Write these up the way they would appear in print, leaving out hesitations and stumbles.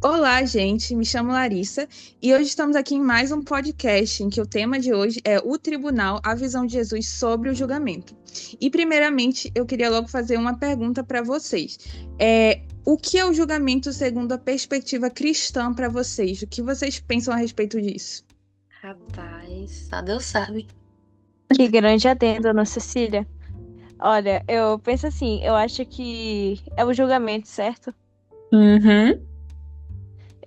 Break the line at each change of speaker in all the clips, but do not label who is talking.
Olá, gente. Me chamo Larissa e hoje estamos aqui em mais um podcast em que o tema de hoje é o Tribunal, a visão de Jesus sobre o julgamento. E, primeiramente, eu queria logo fazer uma pergunta para vocês. O que é o julgamento segundo a perspectiva cristã para vocês? O que vocês pensam a respeito disso?
Rapaz, só Deus sabe.
Que grande adendo, Ana Cecília. Olha, eu penso assim, eu acho que é o julgamento, certo?
Uhum.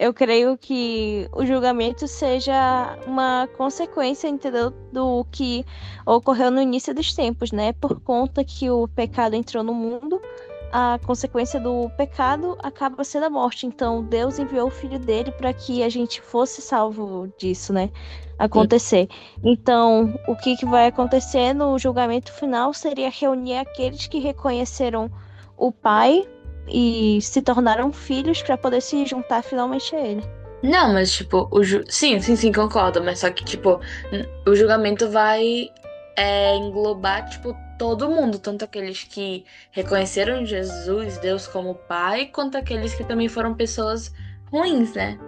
Eu creio que o julgamento seja uma consequência, entendeu, do que ocorreu no início dos tempos, né? Por conta que o pecado entrou no mundo, a consequência do pecado acaba sendo a morte. Então, Deus enviou o filho dele para que a gente fosse salvo disso, né? Acontecer. Então, o que vai acontecer no julgamento final seria reunir aqueles que reconheceram o Pai e se tornaram filhos para poder se juntar finalmente a ele.
Não, mas tipo, sim, concordo, mas só que tipo, o julgamento vai englobar tipo todo mundo, tanto aqueles que reconheceram Jesus, Deus como Pai, quanto aqueles que também foram pessoas ruins, né?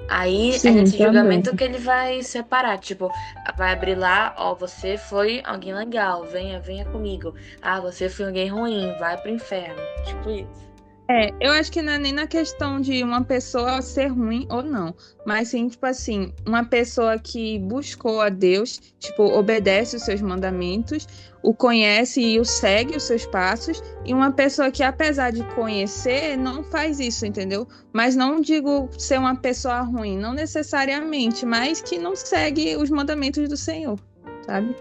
Aí é
Sim,
nesse
também.
julgamento que ele vai separar, tipo, vai abrir lá, ó, você foi alguém legal, venha comigo. Ah, você foi alguém ruim, vai pro inferno. Tipo isso.
Eu acho que não é nem na questão de uma pessoa ser ruim ou não, mas sim, tipo assim, uma pessoa que buscou a Deus, tipo, obedece os seus mandamentos, o conhece e o segue os seus passos, e uma pessoa que, apesar de conhecer, não faz isso, entendeu? Mas não digo ser uma pessoa ruim, não necessariamente, mas que não segue os mandamentos do Senhor, sabe?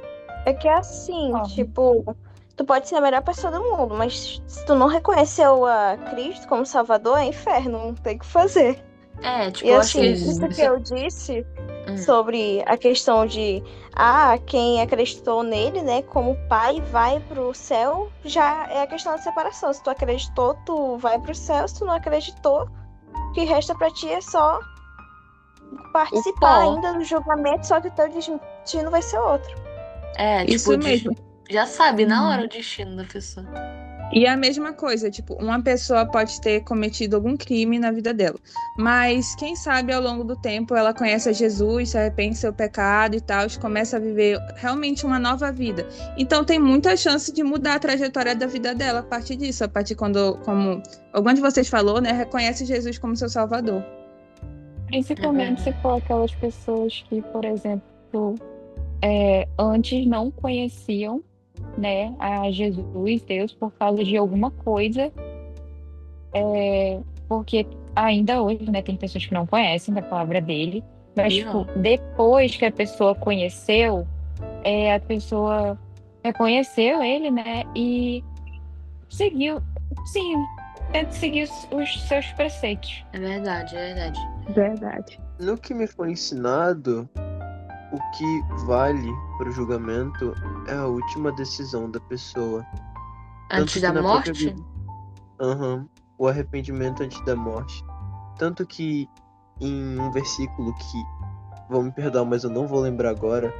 É que é assim,
Ó.
tipo, tu pode ser a melhor pessoa do mundo, mas se tu não reconheceu a Cristo como Salvador, é inferno, não tem o que fazer.
É,
E
tipo, eu acho que
assim,
isso.
isso que eu disse
Hum.
sobre a questão de quem acreditou nele, né, como pai vai pro céu, já é a questão da separação. Se tu acreditou, tu vai pro céu, se tu não acreditou, o que resta pra ti é só
O
participar
pó.
ainda do julgamento, só que o teu destino vai ser outro.
É, tipo,
Isso mesmo.
já sabe na hora o destino da pessoa.
E a mesma coisa, tipo, uma pessoa pode ter cometido algum crime na vida dela, mas quem sabe ao longo do tempo ela conhece a Jesus, se arrepende do seu pecado e tal, e começa a viver realmente uma nova vida. Então tem muita chance de mudar a trajetória da vida dela a partir disso, a partir quando, como algum de vocês falou, né, reconhece Jesus como seu Salvador.
É
Principalmente se
verdade.
for aquelas pessoas que, por exemplo, antes não conheciam, né, a Jesus, Deus, por causa de alguma coisa, porque ainda hoje, né, tem pessoas que não conhecem da palavra dele, mas, tipo,
Pior.
depois que a pessoa conheceu, a pessoa reconheceu ele, né, e seguiu, sim, tenta seguir os seus preceitos.
É verdade, é verdade.
Verdade.
No que me foi ensinado, o que vale para o julgamento é a última decisão da pessoa.
Antes
Tanto
da
que na própria
morte?
Bíblia, o arrependimento antes da morte. Tanto que em um versículo que, vão me perdoar, mas eu não vou lembrar agora,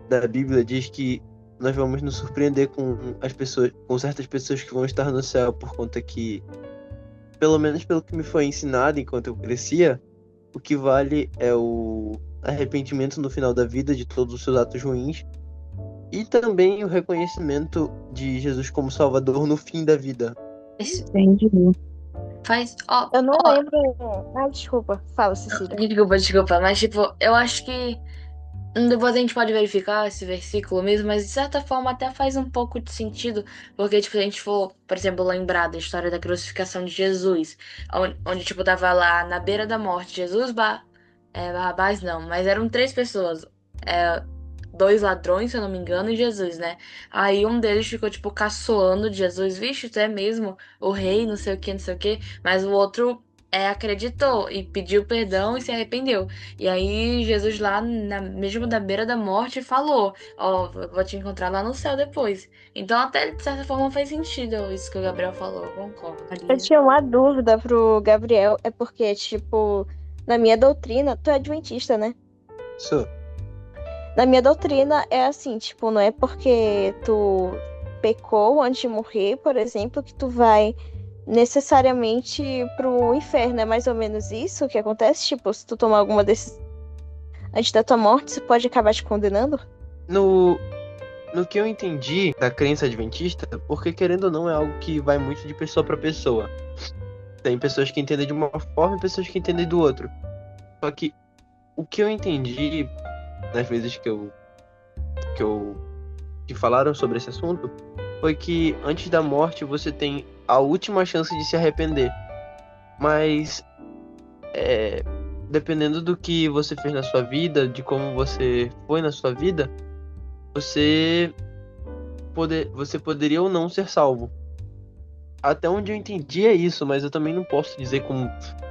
da Bíblia diz que nós vamos nos surpreender com as pessoas, com certas pessoas que vão estar no céu, por conta que, pelo menos pelo que me foi ensinado enquanto eu crescia, o que vale é o arrependimento no final da vida de todos os seus atos ruins e também o reconhecimento de Jesus como Salvador no fim da vida.
Entendi.
Faz. Ó,
Eu não
ó,
lembro. Desculpa. Fala, Cecília.
desculpa, mas tipo, eu acho que depois a gente pode verificar esse versículo mesmo, mas de certa forma até faz um pouco de sentido, porque tipo, se a gente for, por exemplo, lembrar da história da crucificação de Jesus, onde tipo, tava lá na beira da morte, Jesus, Barrabás não, mas eram três pessoas. É, dois ladrões, se eu não me engano, e Jesus, né? Aí um deles ficou, tipo, caçoando de Jesus, vixe, tu é mesmo o rei, não sei o que, não sei o que, mas o outro acreditou e pediu perdão e se arrependeu. E aí Jesus lá, mesmo da beira da morte, falou, ó, eu vou te encontrar lá no céu depois. Então até, de certa forma, faz sentido isso que o Gabriel falou, eu concordo.
Eu tinha uma dúvida pro Gabriel, é porque, tipo, na minha doutrina, tu é adventista, né?
Só.
Na minha doutrina é assim, tipo, não é porque tu pecou antes de morrer, por exemplo, que tu vai necessariamente pro inferno. É mais ou menos isso que acontece? Tipo, se tu tomar alguma decisão antes da tua morte, isso pode acabar te condenando?
No que eu entendi da crença adventista, porque querendo ou não é algo que vai muito de pessoa para pessoa. Tem pessoas que entendem de uma forma e pessoas que entendem do outro. Só que o que eu entendi nas vezes que falaram sobre esse assunto foi que antes da morte você tem a última chance de se arrepender. Mas dependendo do que você fez na sua vida, de como você foi na sua vida, você poderia ou não ser salvo. Até onde eu entendi é isso, mas eu também não posso dizer com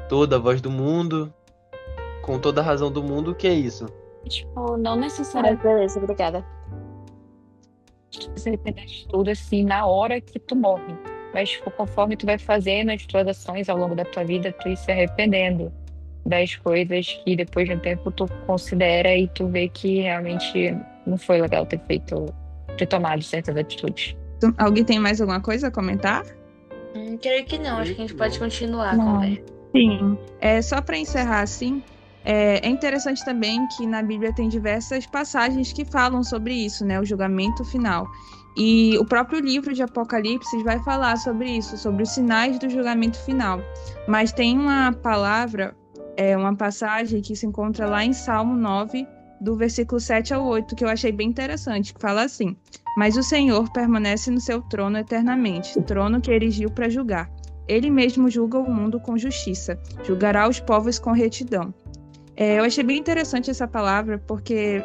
toda a voz do mundo, com toda a razão do mundo, que é isso.
Tipo, não necessariamente
Beleza, obrigada.
você arrepender de tudo assim na hora que tu morre. Mas, tipo, conforme tu vai fazendo as tuas ações ao longo da tua vida, tu ir se arrependendo das coisas que depois de um tempo tu considera e tu vê que realmente não foi legal ter tomado certas atitudes.
Alguém tem mais alguma coisa a comentar?
Creio que não, acho que a gente pode continuar a
Não.
conversa.
Sim. Só para encerrar assim, é interessante também que na Bíblia tem diversas passagens que falam sobre isso, né? O julgamento final. E o próprio livro de Apocalipse vai falar sobre isso, sobre os sinais do julgamento final. Mas tem uma palavra, uma passagem que se encontra lá em Salmo 9, do versículo 7 ao 8, que eu achei bem interessante, que fala assim: mas o Senhor permanece no seu trono eternamente, trono que erigiu para julgar. Ele mesmo julga o mundo com justiça, julgará os povos com retidão. Eu achei bem interessante essa palavra, porque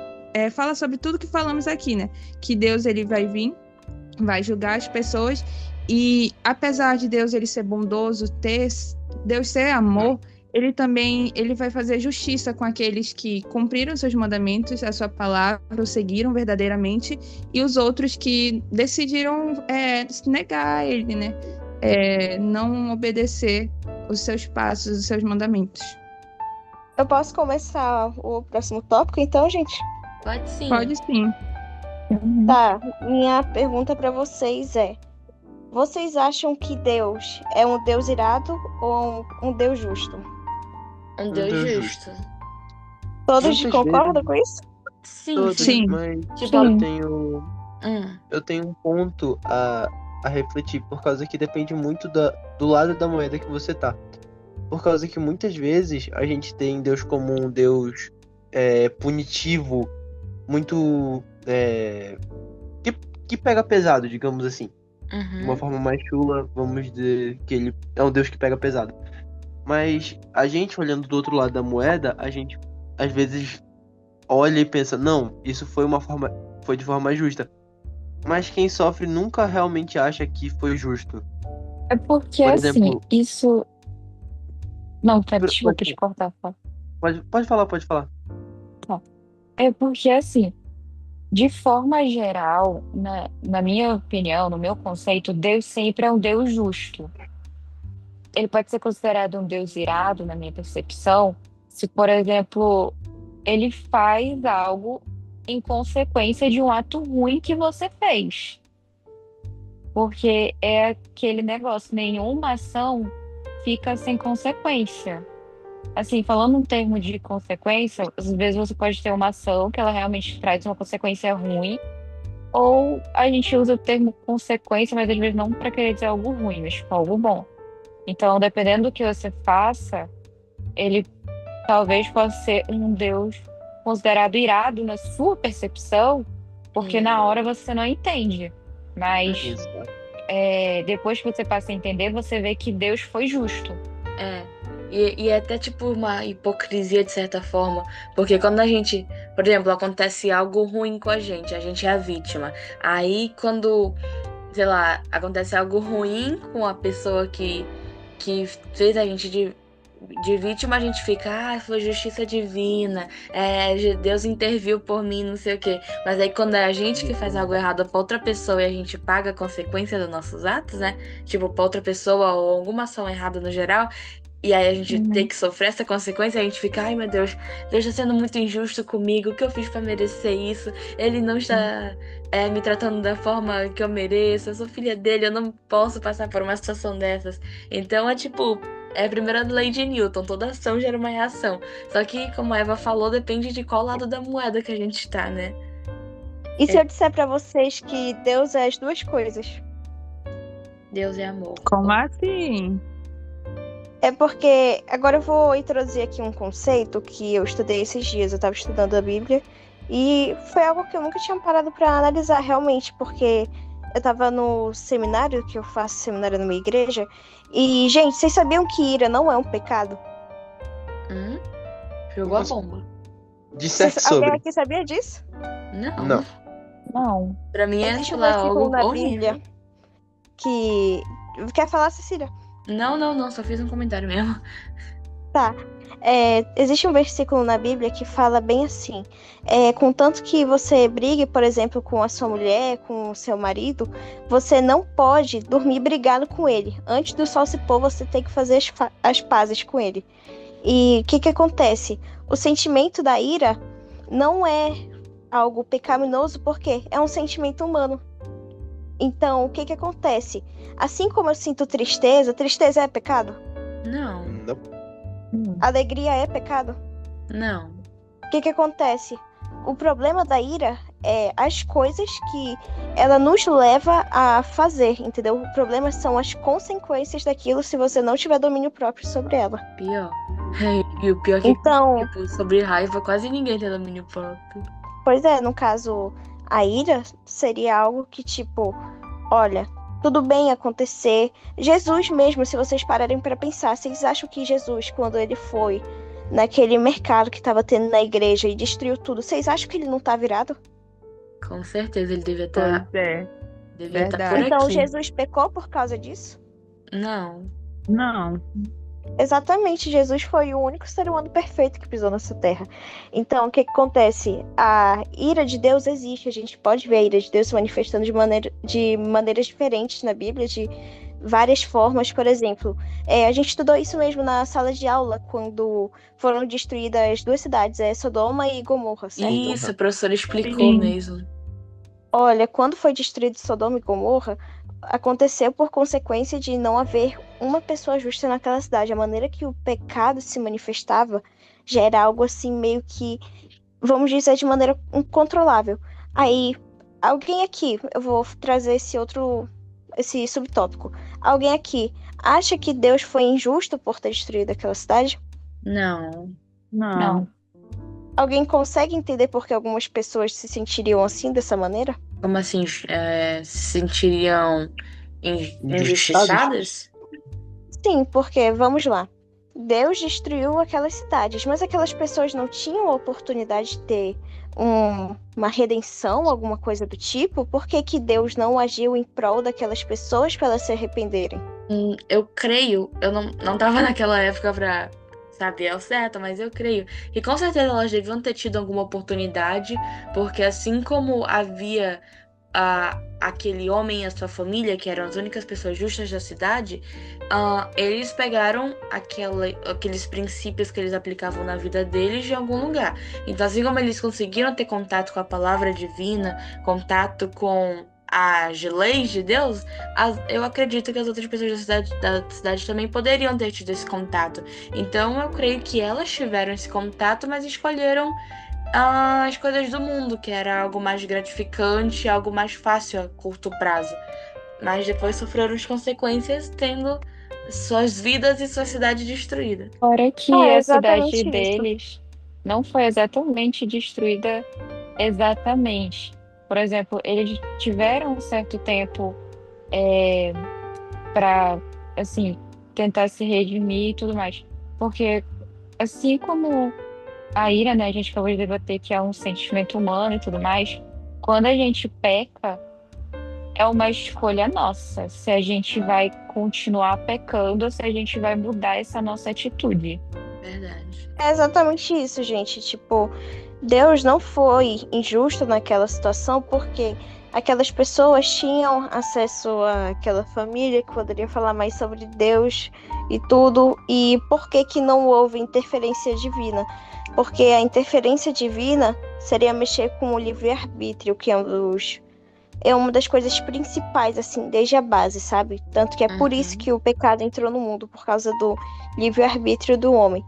fala sobre tudo que falamos aqui, né? Que Deus ele vai vir, vai julgar as pessoas, e apesar de Deus ele ser bondoso, Deus ser amor, ele vai fazer justiça com aqueles que cumpriram seus mandamentos, a sua palavra, o seguiram verdadeiramente, e os outros que decidiram negar a ele, né? Não obedecer os seus passos, os seus mandamentos.
Eu posso começar o próximo tópico, então, gente?
Pode sim.
Pode sim.
Tá, minha pergunta pra vocês é: vocês acham que Deus é um Deus irado ou um Deus justo?
Um Deus justo.
Todos
Muitas
concordam com isso?
Sim,
Todos,
Sim.
mas
Tipo,
eu tenho um ponto a refletir, por causa que depende muito do lado da moeda que você tá. Por causa que muitas vezes a gente tem Deus como um Deus punitivo, muito que pega pesado, digamos assim. De uma forma mais chula, vamos dizer que ele é um Deus que pega pesado. Mas a gente, olhando do outro lado da moeda, a gente às vezes olha e pensa, não, isso foi de forma justa. Mas quem sofre nunca realmente acha que foi justo.
É porque,
Por
assim,
exemplo-
isso... Não,
Por-
desculpa
pode-
te cortar. Fala.
Pode falar.
É porque, assim, de forma geral, na minha opinião, no meu conceito, Deus sempre é um Deus justo. Ele pode ser considerado um Deus irado, na minha percepção, se, por exemplo, ele faz algo em consequência de um ato ruim que você fez. Porque é aquele negócio, nenhuma ação fica sem consequência. Assim, falando em termo de consequência, às vezes você pode ter uma ação que ela realmente traz uma consequência ruim, ou a gente usa o termo consequência, mas às vezes não para querer dizer algo ruim, mas tipo, algo bom. Então, dependendo do que você faça, ele talvez possa ser um Deus considerado irado na sua percepção, porque na hora você não entende. Mas
Isso.
depois que você passa a entender, você vê que Deus foi justo.
E é até tipo uma hipocrisia de certa forma, porque quando a gente, por exemplo, acontece algo ruim com a gente é a vítima. Aí quando, sei lá, acontece algo ruim com a pessoa que fez a gente de vítima, a gente fica, foi justiça divina, Deus interviu por mim, não sei o quê. Mas aí quando é a gente que faz algo errado pra outra pessoa e a gente paga a consequência dos nossos atos, né? Tipo, pra outra pessoa ou alguma ação errada no geral, e aí a gente ter que sofrer essa consequência, a gente fica, ai meu Deus está sendo muito injusto comigo, o que eu fiz pra merecer isso? Ele não está me tratando da forma que eu mereço, eu sou filha dele, eu não posso passar por uma situação dessas. Então é tipo, é a primeira lei de Newton, toda ação gera uma reação. Só que, como a Eva falou, depende de qual lado da moeda que a gente tá, né?
E se eu disser pra vocês que Deus é as duas coisas?
Deus é amor.
Como assim?
É porque agora eu vou introduzir aqui um conceito que eu estudei esses dias. Eu estava estudando a Bíblia e foi algo que eu nunca tinha parado para analisar realmente, porque eu estava no seminário, que eu faço seminário numa igreja, e, gente, vocês sabiam que ira não é um pecado?
Jogou a bomba.
Disserte
Alguém
sobre.
aqui sabia disso?
Não.
Não.
Pra mim é,
Existe
sei
um
lá,
versículo
algo
na
horrível.
Bíblia que... Quer falar, Cecília?
Não, só fiz um comentário mesmo.
Tá. Existe um versículo na Bíblia que fala bem assim: contanto que você brigue, por exemplo, com a sua mulher, com o seu marido, você não pode dormir brigado com ele. Antes do sol se pôr, você tem que fazer as pazes com ele. E o que acontece? O sentimento da ira não é algo pecaminoso, porque é um sentimento humano. Então, o que acontece? Assim como eu sinto tristeza, tristeza é pecado?
Não.
Alegria é pecado?
Não.
O que acontece? O problema da ira é as coisas que ela nos leva a fazer, entendeu? O problema são as consequências daquilo se você não tiver domínio próprio sobre ela.
Pior. E o pior é que,
Então,
tipo, sobre raiva, quase ninguém tem domínio próprio.
pois é, no caso, a ira seria algo que, tipo, olha, tudo bem acontecer. Jesus mesmo, se vocês pararem para pensar, vocês acham que Jesus, quando ele foi naquele mercado que estava tendo na igreja e destruiu tudo, vocês acham que ele não tá virado?
Com certeza ele devia estar
Pois é.
por
Verdade.
Então,
aqui.
Jesus pecou por causa disso?
Não.
Não.
Exatamente, Jesus foi o único ser humano perfeito que pisou nessa terra. Então, o que acontece? A ira de Deus existe, a gente pode ver a ira de Deus se manifestando de maneiras diferentes na Bíblia, de várias formas. Por exemplo, a gente estudou isso mesmo na sala de aula, quando foram destruídas duas cidades, Sodoma e Gomorra, certo?
Isso, a professora explicou
Sim.
mesmo.
Olha, quando foi destruído Sodoma e Gomorra, aconteceu por consequência de não haver uma pessoa justa naquela cidade. A maneira que o pecado se manifestava já era algo assim meio que, vamos dizer, de maneira incontrolável. Aí, alguém aqui, eu vou trazer esse subtópico. Alguém aqui acha que Deus foi injusto por ter destruído aquela cidade?
Não.
Não.
Alguém consegue entender por que algumas pessoas se sentiriam assim, dessa maneira?
Como assim? Se sentiriam
Injustiçadas?
injustiçadas?
Sim, porque, vamos lá, Deus destruiu aquelas cidades, mas aquelas pessoas não tinham a oportunidade de ter uma redenção, alguma coisa do tipo? Por que que Deus não agiu em prol daquelas pessoas para elas se arrependerem?
Eu creio, eu não tava naquela época pra saber ao certo, mas eu creio que com certeza elas deviam ter tido alguma oportunidade, porque assim como havia aquele homem e a sua família, que eram as únicas pessoas justas da cidade, eles pegaram aqueles princípios que eles aplicavam na vida deles de algum lugar. Então, assim como eles conseguiram ter contato com a palavra divina, contato com as leis de Deus, eu acredito que as outras pessoas da cidade também poderiam ter tido esse contato. Então, eu creio que elas tiveram esse contato, mas escolheram as coisas do mundo, que era algo mais gratificante, algo mais fácil a curto prazo. Mas depois sofreram as consequências, tendo suas vidas e sua cidade destruída.
Fora que
É
a
exatamente
cidade
isso.
deles não foi exatamente destruída exatamente. Por exemplo, eles tiveram um certo tempo para, assim, tentar se redimir e tudo mais. Porque, assim como a ira, né, a gente acabou de debater que é um sentimento humano e tudo mais, quando a gente peca, é uma escolha nossa, se a gente vai continuar pecando ou se a gente vai mudar essa nossa atitude.
Verdade.
É exatamente isso, gente. Tipo, Deus não foi injusto naquela situação porque aquelas pessoas tinham acesso àquela família que poderia falar mais sobre Deus e tudo. E por que que não houve interferência divina? Porque a interferência divina seria mexer com o livre-arbítrio, que é uma das coisas principais, assim, desde a base, sabe? Tanto que é por isso que o pecado entrou no mundo, por causa do livre-arbítrio do homem.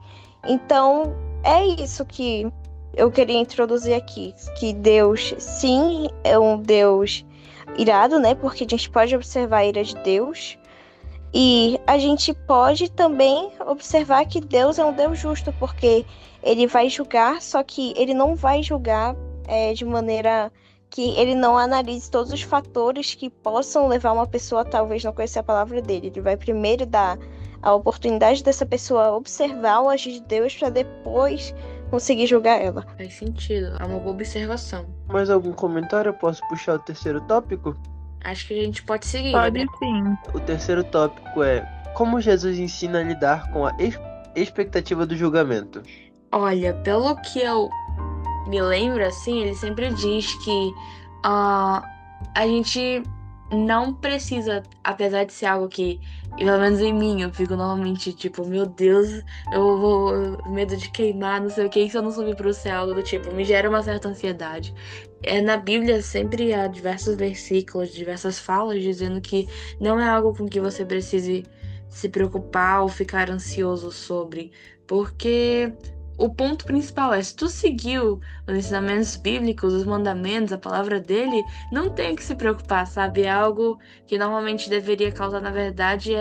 Então, é isso que eu queria introduzir aqui, que Deus, sim, é um Deus irado, né? Porque a gente pode observar a ira de Deus, e a gente pode também observar que Deus é um Deus justo, porque ele vai julgar, só que ele não vai julgar de maneira que ele não analise todos os fatores que possam levar uma pessoa a talvez não conhecer a palavra dele. Ele vai primeiro dar a oportunidade dessa pessoa observar o agir de Deus para depois conseguir julgar ela.
Faz sentido. É uma boa observação.
Mais algum comentário? Eu posso puxar o terceiro tópico?
Acho que a gente pode seguir,
Pode
Gabriel.
sim.
O terceiro tópico é como Jesus ensina a lidar com a expectativa do julgamento.
Olha, pelo que eu me lembro, assim, ele sempre diz que a gente não precisa, apesar de ser algo que, pelo menos em mim, eu fico normalmente tipo, meu Deus, eu vou medo de queimar, não sei o que, se eu não subir pro céu, algo do tipo, me gera uma certa ansiedade. Na Bíblia sempre há diversos versículos, diversas falas dizendo que não é algo com que você precise se preocupar ou ficar ansioso sobre, porque o ponto principal é, se tu seguiu os ensinamentos bíblicos, os mandamentos, a palavra dele, não tem que se preocupar, sabe? É algo que normalmente deveria causar, na verdade,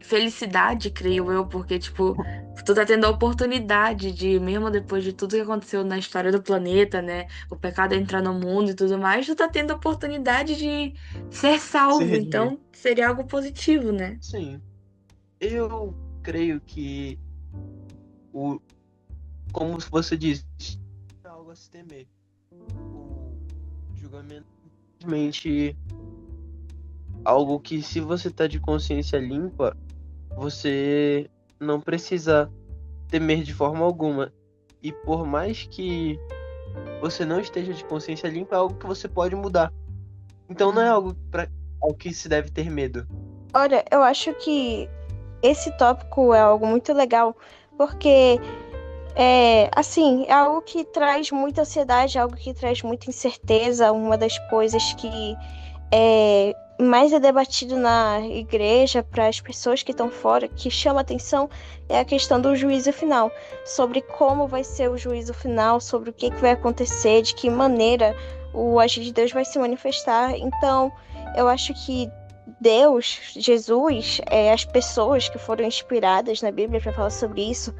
felicidade, creio eu, porque, tipo, tu tá tendo a oportunidade de, mesmo depois de tudo que aconteceu na história do planeta, né? O pecado entrar no mundo e tudo mais, tu tá tendo a oportunidade de ser salvo,
redimir.
então seria algo positivo, né?
Sim. Eu creio que como você disse, é algo a se temer. O julgamento é simplesmente algo que, se você tá de consciência limpa, você não precisa temer de forma alguma. E por mais que você não esteja de consciência limpa, é algo que você pode mudar. Então não é algo ao que se deve ter medo.
Olha, eu acho que esse tópico é algo muito legal, porque assim, é algo que traz muita ansiedade, algo que traz muita incerteza. Uma das coisas que mais é debatido na igreja para as pessoas que estão fora, que chama atenção, é a questão do juízo final, sobre como vai ser o juízo final, sobre o que vai acontecer, de que maneira o agir de Deus vai se manifestar. Então, eu acho que Deus, Jesus, as pessoas que foram inspiradas na Bíblia para falar sobre isso,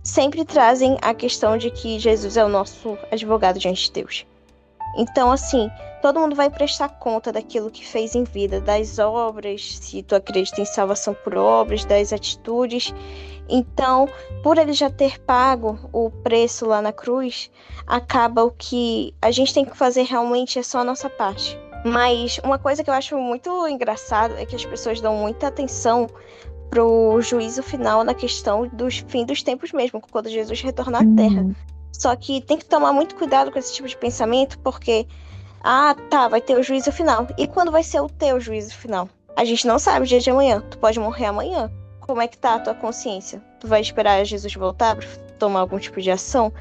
sempre trazem a questão de que Jesus é o nosso advogado diante de Deus. Então, assim, todo mundo vai prestar conta daquilo que fez em vida, das obras, se tu acredita em salvação por obras, das atitudes. Então, por ele já ter pago o preço lá na cruz, acaba o que a gente tem que fazer realmente é só a nossa parte. Mas uma coisa que eu acho muito engraçado é que as pessoas dão muita atenção pro juízo final na questão dos fim dos tempos mesmo, quando Jesus retornar à Terra. Só que tem que tomar muito cuidado com esse tipo de pensamento, porque vai ter o juízo final. E quando vai ser o teu juízo final? A gente não sabe o dia de amanhã. Tu pode morrer amanhã. Como é que tá a tua consciência? Tu vai esperar Jesus voltar para tomar algum tipo de ação?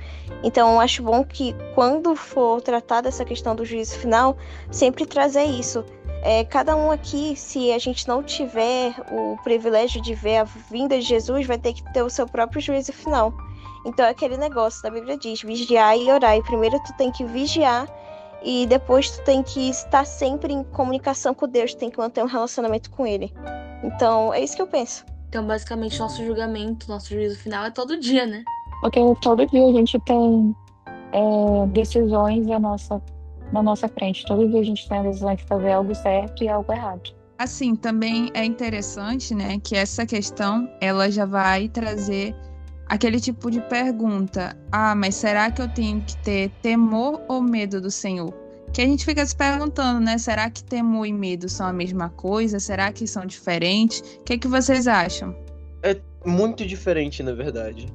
Então eu acho bom que quando for tratada essa questão do juízo final, sempre trazer isso. Cada um aqui, se a gente não tiver o privilégio de ver a vinda de Jesus, vai ter que ter o seu próprio juízo final. Então é aquele negócio, a Bíblia diz, vigiar e orar. E primeiro tu tem que vigiar e depois tu tem que estar sempre em comunicação com Deus, tu tem que manter um relacionamento com Ele. Então é isso que eu penso.
Então, basicamente, nosso julgamento, nosso juízo final é todo dia, né?
Porque todo dia a gente tem decisões na nossa frente. Todo dia a gente tem a decisão de fazer algo certo e algo errado.
Assim, também é interessante, né, que essa questão, ela já vai trazer aquele tipo de pergunta. Mas será que eu tenho que ter temor ou medo do Senhor? Que a gente fica se perguntando, né? Será que temor e medo são a mesma coisa? Será que são diferentes? O que vocês acham?
É muito diferente, na verdade.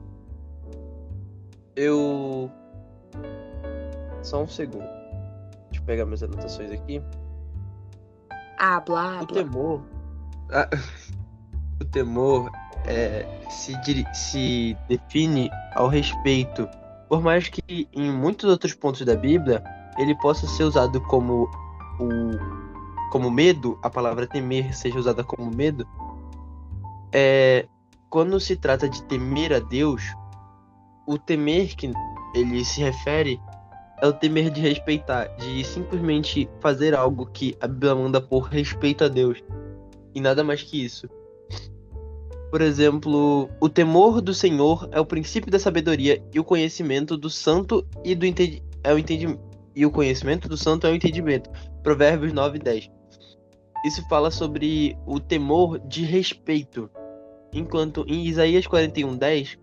Eu. Só um segundo. Deixa eu pegar minhas anotações aqui.
Blá,
O
blá.
temor. Ah, o temor se define ao respeito. Por mais que em muitos outros pontos da Bíblia ele possa ser usado como medo, a palavra temer seja usada como medo, quando se trata de temer a Deus, o temer que ele se refere é o temer de respeitar, de simplesmente fazer algo que a Bíblia manda por respeito a Deus, e nada mais que isso. Por exemplo, o temor do Senhor é o princípio da sabedoria e o conhecimento do santo e o conhecimento do santo é o entendimento. Provérbios 9:10. Isso fala sobre o temor de respeito. Enquanto em Isaías 41:10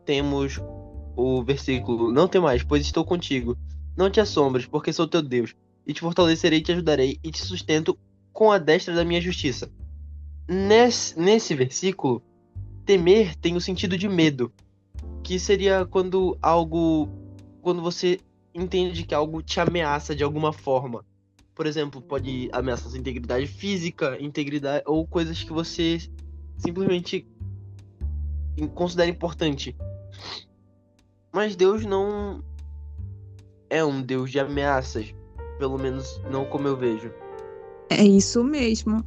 temos o versículo: Não temais, pois estou contigo. Não te assombres, porque sou teu Deus. E te fortalecerei, te ajudarei e te sustento com a destra da minha justiça. Nesse versículo, temer tem o sentido de medo, que seria quando você entende que algo te ameaça de alguma forma. Por exemplo, pode ameaçar sua integridade física, integridade ou coisas que você simplesmente considera importante. Mas Deus não é um Deus de ameaças, pelo menos não como eu vejo.
É isso mesmo.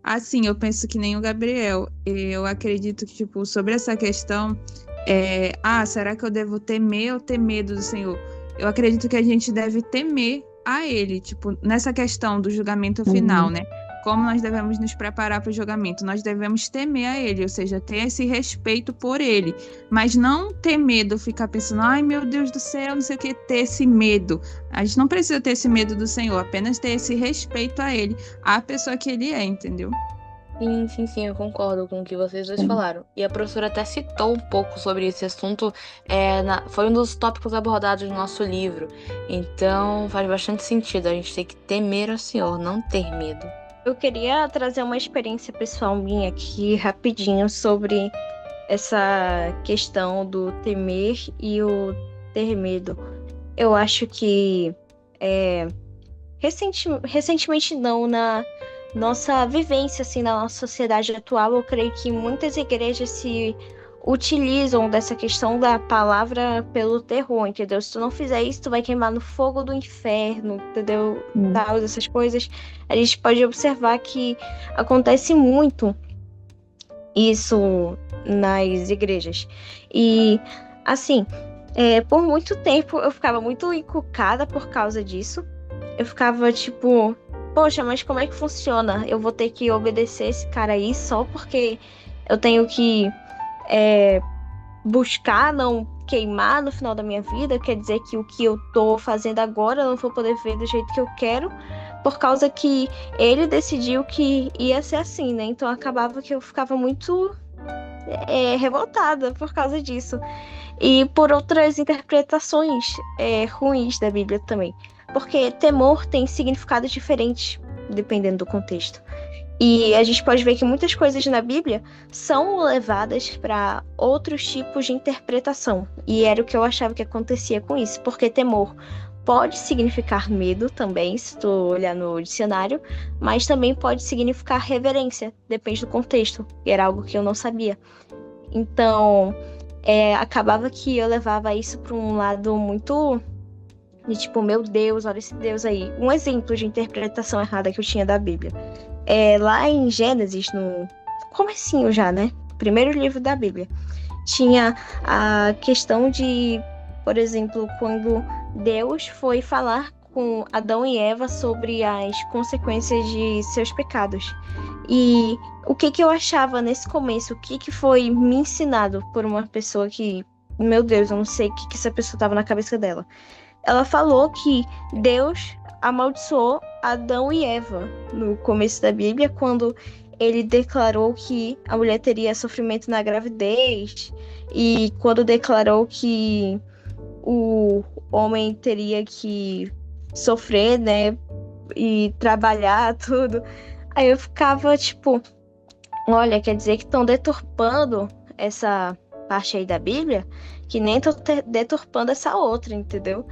Assim, eu penso que nem o Gabriel. Eu acredito que, tipo, sobre essa questão, será que eu devo temer ou ter medo do Senhor? Eu acredito que a gente deve temer a Ele, tipo, nessa questão do julgamento final, né? Como nós devemos nos preparar para o julgamento? Nós devemos temer a Ele, ou seja, ter esse respeito por Ele, mas não ter medo, ficar pensando, ai meu Deus do céu, não sei o que, ter esse medo. A gente não precisa ter esse medo do Senhor, apenas ter esse respeito a Ele, a pessoa que Ele é, entendeu?
Sim, eu concordo com o que vocês dois falaram. E a professora até citou um pouco sobre esse assunto, foi um dos tópicos abordados no nosso livro. Então faz bastante sentido, a gente tem que temer ao Senhor, não ter medo.
Eu queria trazer uma experiência pessoal minha aqui, rapidinho, sobre essa questão do temer e o ter medo. Eu acho que recentemente não, na nossa vivência assim, na nossa sociedade atual, eu creio que muitas igrejas se utilizam dessa questão da palavra pelo terror, entendeu? Se tu não fizer isso, tu vai queimar no fogo do inferno, entendeu? Tal, essas coisas. A gente pode observar que acontece muito isso nas igrejas. E, assim, por muito tempo eu ficava muito encucada por causa disso. Eu ficava tipo, poxa, mas como é que funciona? Eu vou ter que obedecer esse cara aí só porque eu tenho que buscar não queimar no final da minha vida? Quer dizer que o que eu tô fazendo agora eu não vou poder ver do jeito que eu quero, por causa que ele decidiu que ia ser assim, né? Então acabava que eu ficava muito revoltada por causa disso. E por outras interpretações ruins da Bíblia também. Porque temor tem significados diferentes, dependendo do contexto. E a gente pode ver que muitas coisas na Bíblia são levadas para outros tipos de interpretação. E era o que eu achava que acontecia com isso. Porque temor pode significar medo também, se tu olhar no dicionário. Mas também pode significar reverência, depende do contexto. E era algo que eu não sabia. Então, acabava que eu levava isso para um lado muito de tipo, meu Deus, olha esse Deus aí. Um exemplo de interpretação errada que eu tinha da Bíblia. Lá em Gênesis, no comecinho já, né? Primeiro livro da Bíblia. Tinha a questão de, por exemplo, quando Deus foi falar com Adão e Eva sobre as consequências de seus pecados. E o que eu achava nesse começo, o que foi me ensinado por uma pessoa que, meu Deus, eu não sei o que essa pessoa tava na cabeça dela. Ela falou que Deus amaldiçoou Adão e Eva no começo da Bíblia, quando ele declarou que a mulher teria sofrimento na gravidez, e quando declarou que o homem teria que sofrer, né, e trabalhar, tudo. Aí eu ficava tipo, olha, quer dizer que estão deturpando essa parte aí da Bíblia, que nem tô deturpando essa outra, entendeu?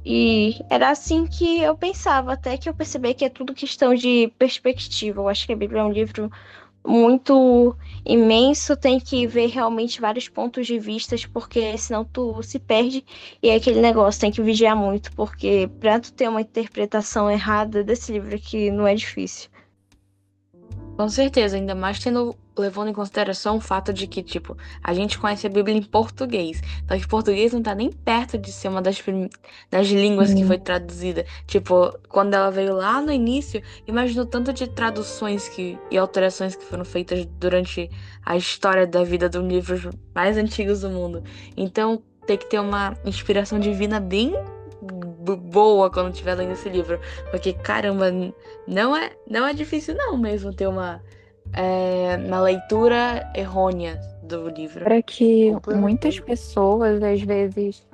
E era assim que eu pensava, até que eu percebi que é tudo questão de perspectiva. Eu acho que a Bíblia é um livro muito imenso, tem que ver realmente vários pontos de vista, porque senão tu se perde. E é aquele negócio, tem que vigiar muito, porque pra tu ter uma interpretação errada desse livro aqui não é difícil.
Com certeza, ainda mais levando em consideração o fato de que, tipo, a gente conhece a Bíblia em português. Então, o português não tá nem perto de ser uma das línguas que foi traduzida. Tipo, quando ela veio lá no início, imagina o tanto de traduções e alterações que foram feitas durante a história da vida dos livros mais antigos do mundo. Então, tem que ter uma inspiração divina bem boa quando estiver lendo esse livro. Porque, caramba, não é difícil não mesmo ter uma leitura errônea do livro.
Para que
Completamente.
muitas pessoas, às vezes,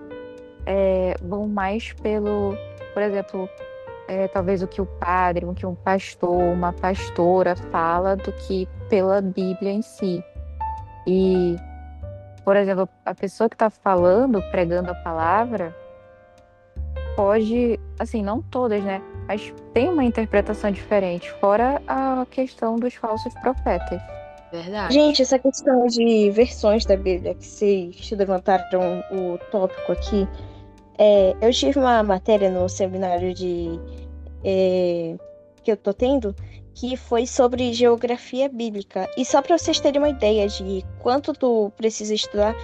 vão mais pelo, por exemplo, talvez o que o padre, o que um pastor, uma pastora fala, do que pela Bíblia em si. E, por exemplo, a pessoa que está falando, pregando a palavra, pode, assim, não todas, né? Mas tem uma interpretação diferente, fora a questão dos falsos profetas.
Verdade.
Gente, essa questão de versões da Bíblia, que vocês levantaram o tópico aqui, eu tive uma matéria no seminário que eu tô tendo, que foi sobre geografia bíblica. E só para vocês terem uma ideia de quanto tu precisa estudar,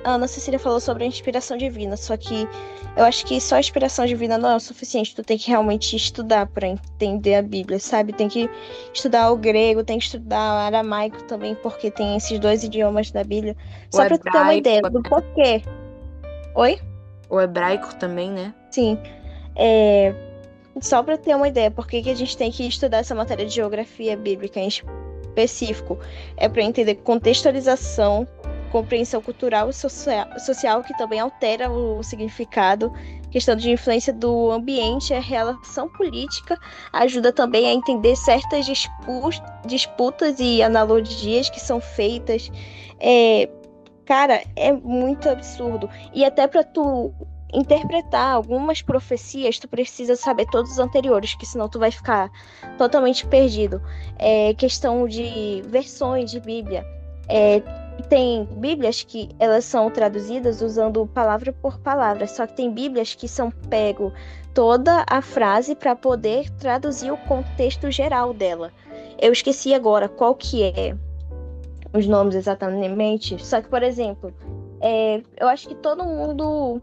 a Ana Cecília falou sobre a inspiração divina, só que eu acho que só a inspiração divina não é o suficiente, tu tem que realmente estudar para entender a Bíblia, sabe? Tem que estudar o grego, tem que estudar o aramaico também, porque tem esses dois idiomas da Bíblia. Só para tu ter uma ideia do porquê. Oi?
O hebraico também, né?
Sim. Só para ter uma ideia, por que a gente tem que estudar essa matéria de geografia bíblica em específico? É para entender contextualização, compreensão cultural e social, que também altera o significado, questão de influência do ambiente, a relação política, ajuda também a entender certas disputas e analogias que são feitas. Cara, é muito absurdo. E até para tu interpretar algumas profecias, tu precisa saber todos os anteriores, que senão tu vai ficar totalmente perdido. Questão de versões de Bíblia. Tem Bíblias que elas são traduzidas usando palavra por palavra, só que tem Bíblias que são pego toda a frase para poder traduzir o contexto geral dela. Eu esqueci agora qual que é os nomes exatamente, só que, por exemplo, eu acho que todo mundo...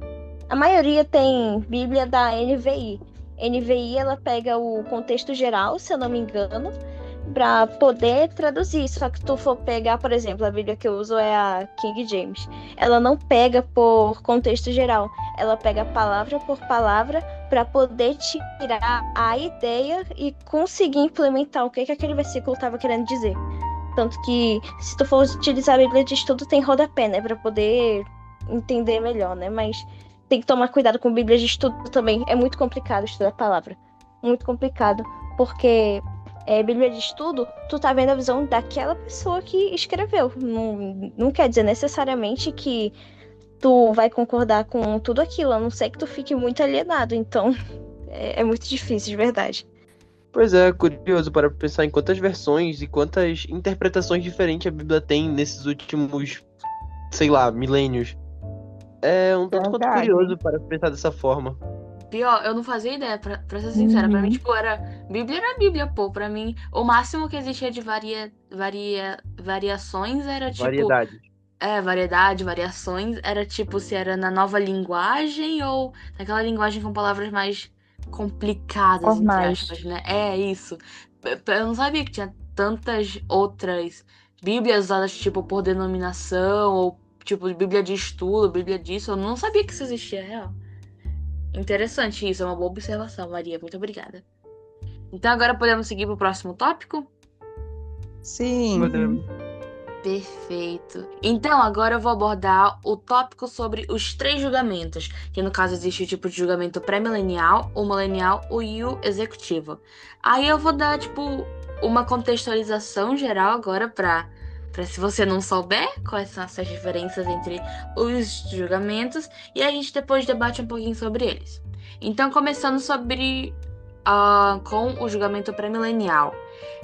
A maioria tem Bíblia da NVI. NVI, ela pega o contexto geral, se eu não me engano, para poder traduzir. Só que tu for pegar, por exemplo, a Bíblia que eu uso é a King James. Ela não pega por contexto geral. Ela pega palavra por palavra para poder tirar a ideia e conseguir implementar o que aquele versículo estava querendo dizer. Tanto que, se tu for utilizar a Bíblia de estudo, tem rodapé, né? Para poder entender melhor, né? Mas tem que tomar cuidado com Bíblia de estudo também. É muito complicado estudar a palavra. Muito complicado. Porque Bíblia de estudo, tu tá vendo a visão daquela pessoa que escreveu. Não quer dizer necessariamente que tu vai concordar com tudo aquilo. A não ser que tu fique muito alienado. Então, é muito difícil, de verdade.
Pois é, curioso para pensar em quantas versões e quantas interpretações diferentes a Bíblia tem nesses últimos, sei lá, milênios. É um tanto quanto curioso para pensar dessa forma.
Pior, eu não fazia ideia, pra ser sincera. Pra mim, tipo, Bíblia era Bíblia, pô. Pra mim, o máximo que existia de variações era, tipo...
Variedade.
Variedade, variações. Era, tipo, se era na nova linguagem ou naquela linguagem com palavras mais complicadas, entre aspas, né? É, isso. Eu não sabia que tinha tantas outras Bíblias usadas, tipo, por denominação ou tipo, Bíblia de estudo, Bíblia disso. Eu não sabia que isso existia, real. Interessante isso, é uma boa observação, Maria. Muito obrigada. Então agora podemos seguir pro próximo tópico?
Sim.
Perfeito. Então agora eu vou abordar o tópico sobre os 3 julgamentos. Que no caso existe o tipo de julgamento pré-milenial, o milenial e o executivo. Aí eu vou dar, tipo, uma contextualização geral agora pra para se você não souber quais são essas diferenças entre os julgamentos, e a gente depois debate um pouquinho sobre eles. Então, começando com o julgamento pré-milenial.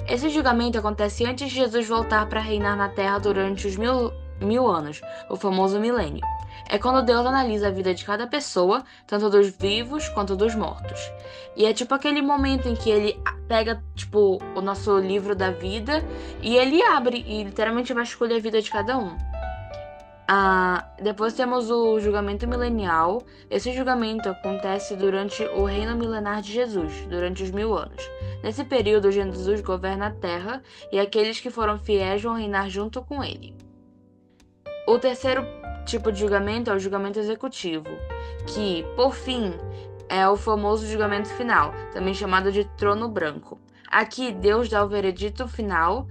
Esse julgamento acontece antes de Jesus voltar para reinar na Terra durante os mil anos, o famoso milênio. É quando Deus analisa a vida de cada pessoa, tanto dos vivos quanto dos mortos. E é tipo aquele momento em que ele pega, tipo, o nosso livro da vida e ele abre e literalmente vai escolher a vida de cada um. Depois temos o julgamento milenial. Esse julgamento acontece durante o reino milenar de Jesus, durante os 1000 anos. Nesse período, Jesus governa a terra e aqueles que foram fiéis vão reinar junto com ele. O terceiro tipo de julgamento é o julgamento executivo, que, por fim, é o famoso julgamento final, também chamado de trono branco. Aqui, Deus dá o veredito final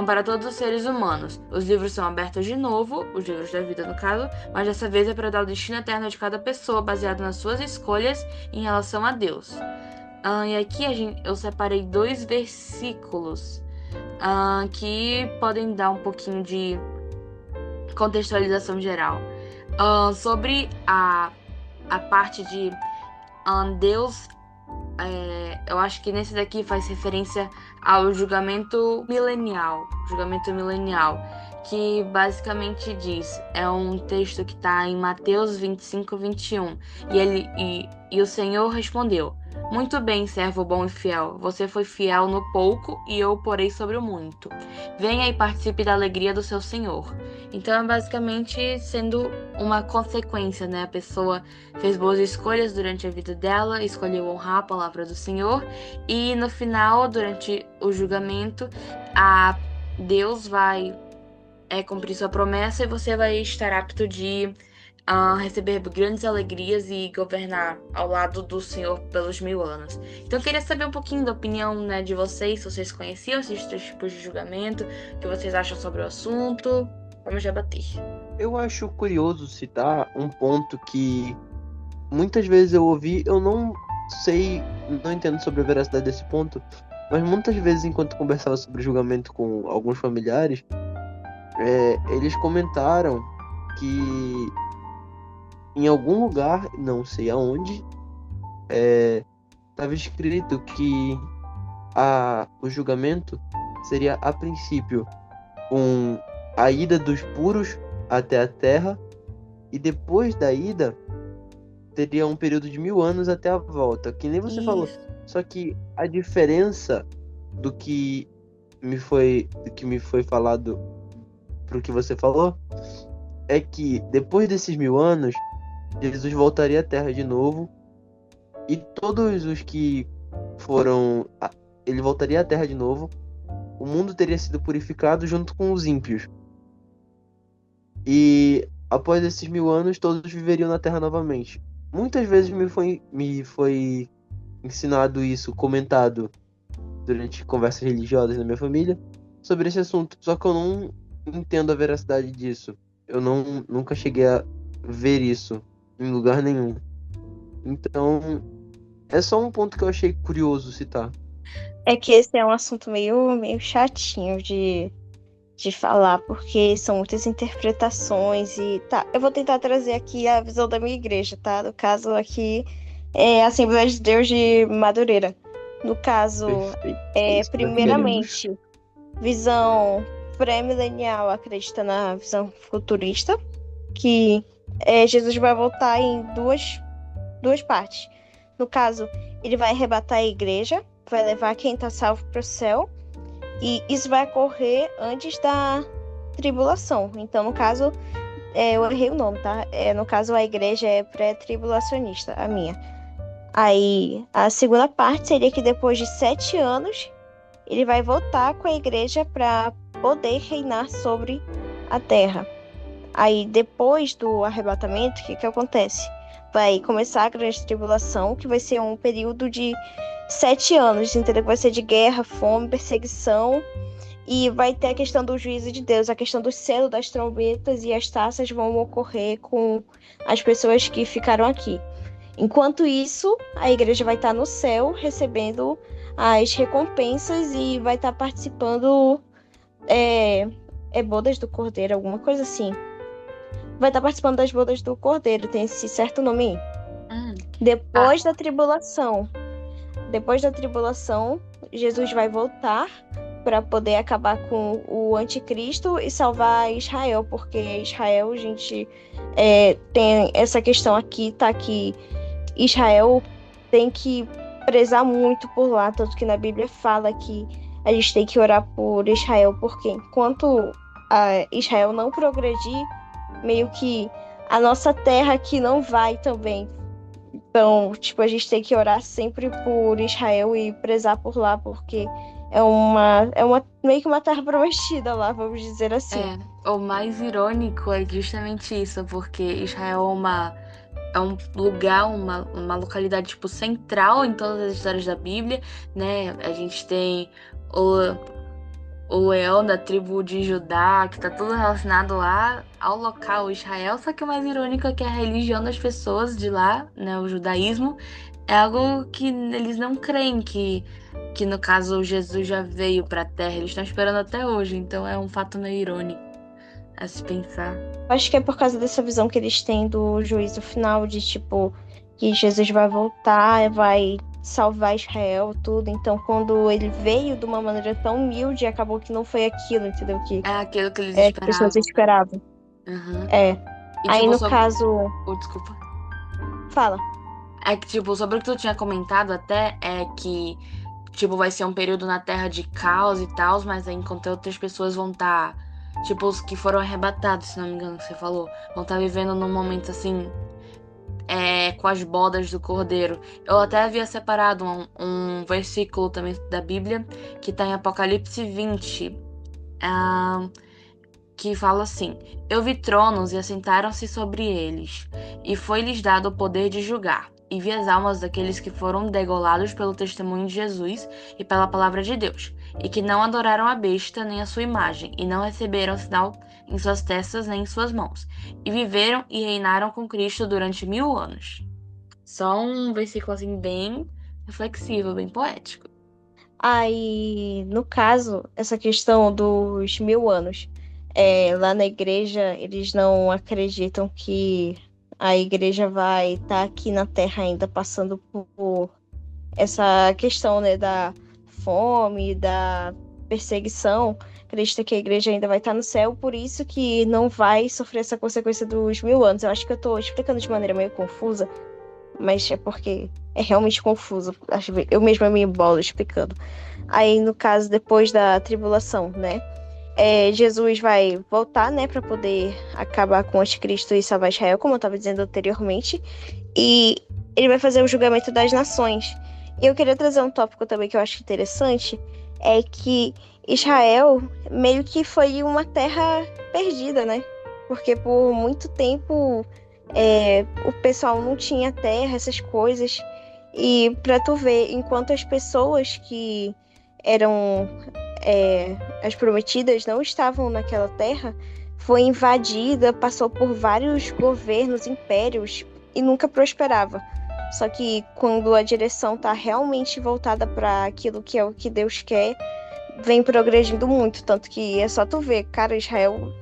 para todos os seres humanos. Os livros são abertos de novo, os livros da vida no caso, mas dessa vez é para dar o destino eterno de cada pessoa baseado nas suas escolhas em relação a Deus. E aqui eu separei 2 versículos que podem dar um pouquinho de contextualização geral. Sobre a parte de Deus, eu acho que nesse daqui faz referência ao julgamento milenial, que basicamente diz, é um texto que está em Mateus 25:21, e o Senhor respondeu: muito bem, servo bom e fiel, você foi fiel no pouco e eu o porei sobre o muito. Venha e participe da alegria do seu Senhor. Então é basicamente sendo uma consequência, né? A pessoa fez boas escolhas durante a vida dela, escolheu honrar a palavra do Senhor, e no final, durante o julgamento, Deus vai cumprir sua promessa e você vai estar apto de receber grandes alegrias e governar ao lado do Senhor pelos 1000 anos. Então eu queria saber um pouquinho da opinião, né, de vocês, se vocês conheciam esses 3 tipos de julgamento, o que vocês acham sobre o assunto. Vamos debater.
Eu acho curioso citar um ponto que muitas vezes eu ouvi, eu não entendo sobre a veracidade desse ponto, mas muitas vezes enquanto conversava sobre julgamento com alguns familiares, eles comentaram que em algum lugar, não sei aonde, estava escrito que o julgamento seria, a princípio, a ida dos puros até a terra, e depois da ida teria um período de 1000 anos até a volta, que nem você falou. Só que a diferença do que me foi falado pro que você falou é que depois desses 1000 anos Jesus voltaria à Terra de novo, e todos os que foram... ele voltaria à Terra de novo, o mundo teria sido purificado junto com os ímpios. E após esses 1000 anos, todos viveriam na Terra novamente. Muitas vezes me foi ensinado isso, comentado durante conversas religiosas na minha família sobre esse assunto, só que eu não entendo a veracidade disso. Eu nunca cheguei a ver isso em lugar nenhum. Então, é só um ponto que eu achei curioso citar.
É que esse é um assunto meio chatinho de falar, porque são muitas interpretações e tá. Eu vou tentar trazer aqui a visão da minha igreja, tá? No caso aqui é a Assembleia de Deus de Madureira. No caso, primeiramente, visão pré-milenial acredita na visão futurista, que Jesus vai voltar em duas partes. No caso, ele vai arrebatar a igreja, vai levar quem está salvo para o céu, e isso vai ocorrer antes da tribulação. Então, no caso, eu errei o nome, tá? No caso, a igreja é pré-tribulacionista, a minha. Aí, a segunda parte seria que depois de 7 anos, ele vai voltar com a igreja para poder reinar sobre a terra. Aí, depois do arrebatamento, o que acontece? Vai começar a grande tribulação, que vai ser um período de 7 anos, entendeu? Vai ser de guerra, fome, perseguição, e vai ter a questão do juízo de Deus, a questão do selo das trombetas, e as taças vão ocorrer com as pessoas que ficaram aqui. Enquanto isso, a igreja vai estar no céu, recebendo as recompensas, e vai estar participando bodas do Cordeiro, alguma coisa assim. Vai estar participando das bodas do Cordeiro, tem esse certo nome aí. Depois da tribulação. Depois da tribulação, Jesus vai voltar para poder acabar com o anticristo e salvar Israel, porque Israel, gente, tem essa questão aqui, tá? Que Israel tem que prezar muito por lá, tanto que na Bíblia fala que a gente tem que orar por Israel, porque enquanto Israel não progredir, meio que a nossa terra aqui não vai também. Então, tipo, a gente tem que orar sempre por Israel e prezar por lá, porque é uma meio que uma terra prometida lá, vamos dizer assim.
O mais irônico é justamente isso, porque Israel é um lugar, uma localidade, tipo, central em todas as histórias da Bíblia, né? A gente tem o leão da tribo de Judá, que tá tudo relacionado lá ao local Israel, só que o mais irônico é que a religião das pessoas de lá, né, o judaísmo, é algo que eles não creem que no caso Jesus já veio pra Terra, eles estão esperando até hoje, então é um fato meio irônico a se pensar.
Acho que é por causa dessa visão que eles têm do juízo final, de tipo, que Jesus vai voltar, vai salvar Israel, tudo. Então, quando ele veio de uma maneira tão humilde, acabou que não foi aquilo, entendeu? Que
É aquilo que eles
as
esperavam.
pessoas esperavam.
Uhum. E,
Aí,
tipo,
no caso...
desculpa.
Fala.
É que, tipo, sobre o que tu tinha comentado até, é que, tipo, vai ser um período na Terra de caos e tal, mas aí enquanto outras pessoas vão estar, tipo, os que foram arrebatados, se não me engano, que você falou, vão estar vivendo num momento, assim, com as bodas do Cordeiro. Eu até havia separado um versículo também da Bíblia, que tá em Apocalipse 20, que fala assim: Eu vi tronos e assentaram-se sobre eles, e foi-lhes dado o poder de julgar. E vi as almas daqueles que foram degolados pelo testemunho de Jesus e pela palavra de Deus, e que não adoraram a besta nem a sua imagem, e não receberam sinal em suas testas nem em suas mãos, e viveram e reinaram com Cristo durante 1000 anos. Só um versículo assim bem reflexivo, bem poético.
Aí, no caso, essa questão dos 1000 anos, lá na igreja, eles não acreditam que a igreja vai estar aqui na Terra ainda passando por essa questão, né, da fome, da perseguição. Acredita que a igreja ainda vai estar no céu, por isso que não vai sofrer essa consequência dos 1000 anos. Eu acho que eu estou explicando de maneira meio confusa, mas é porque é realmente confuso. Eu mesma me embolo explicando. Aí, no caso, depois da tribulação, né? Jesus vai voltar, né, para poder acabar com o anticristo e salvar Israel, como eu estava dizendo anteriormente. E ele vai fazer o julgamento das nações. E eu queria trazer um tópico também que eu acho interessante, é que Israel meio que foi uma terra perdida, né? Porque por muito tempo o pessoal não tinha terra, essas coisas. E pra tu ver, enquanto as pessoas que eram as prometidas não estavam naquela terra, foi invadida, passou por vários governos, impérios e nunca prosperava. Só que quando a direção tá realmente voltada para aquilo que é o que Deus quer, vem progredindo muito. Tanto que é só tu ver, cara, Israel